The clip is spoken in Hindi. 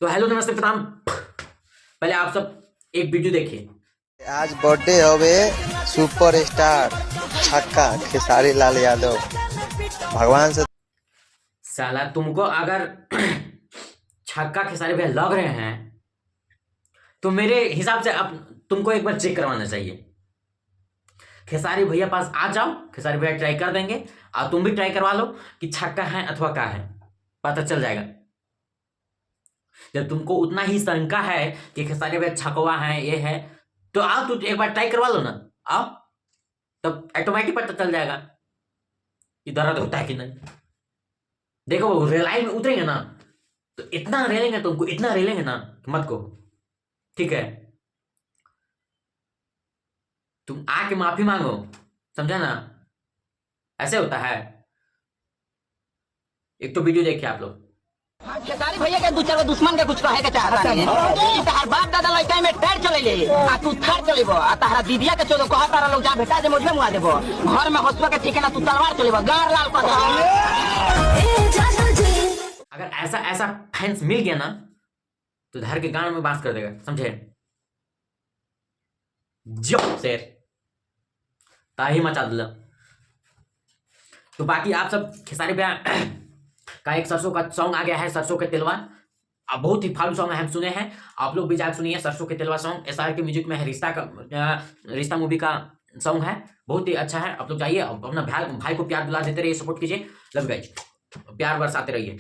तो हेलो नमस्ते प्रणाम। पहले आप सब एक वीडियो देखिए। आज बर्थडे हवे सुपरस्टार छक्का खेसारी लाल यादव। भगवान से साला तुमको अगर छक्का खेसारी भैया लग रहे हैं तो मेरे हिसाब से अब तुमको एक बार चेक करवाना चाहिए। खेसारी भैया पास आ जाओ, खेसारी भैया ट्राई कर देंगे और तुम भी ट्राई करवा लो कि छक्का है अथवा का है, पता चल जाएगा। जब तुमको उतना ही शंका है कि खेसारी भैया छकवा है ये है तो आओ, तू एक बार ट्राई करवा लो ना, आओ, तब ऑटोमेटिक पता चल जाएगा कि दर्द होता है कि नहीं। देखो वो रेलाई में उतरेंगे ना तो इतना रेलेंगे, तुमको इतना रेलेंगे ना कि मत को, ठीक है। तुम आके माफी मांगो, समझा ना, ऐसे होता है। एक तो वीडियो देखिए आप लोग। खेसारी भैया के दू चार दुश्मन के कुछ कहे के चाहता है। तहार बाप दादा लइका में टैर चले ले आ तू थार चलेबो आ तहारा दीदिया के चलो कहा तारा लोग जा भेटा दे मुझे मुआ देबो घर में हसुआ के ठीक है ना तू तलवार चलेबो गार लाल कर दे। अगर ऐसा ऐसा फैंस मिल गया ना तो धर के गांव में बांस कर देगा, समझे। जो शेर ताही मचा दिला। तो बाकी आप सब खेसारी भैया का एक सरसों का सॉन्ग आ गया है, सरसों के तिलवा। अब बहुत ही फालतू सॉन्ग हम सुने हैं, आप लोग भी जाकर सुनिए। सरसों के तिलवा सॉन्ग SR के म्यूजिक में है, रिश्ता मूवी का सॉन्ग है, बहुत ही अच्छा है। आप लोग जाइए, अपना भाई को प्यार दिला देते रहिए, सपोर्ट कीजिए। लव गाइस, प्यार बरसाते रहिए।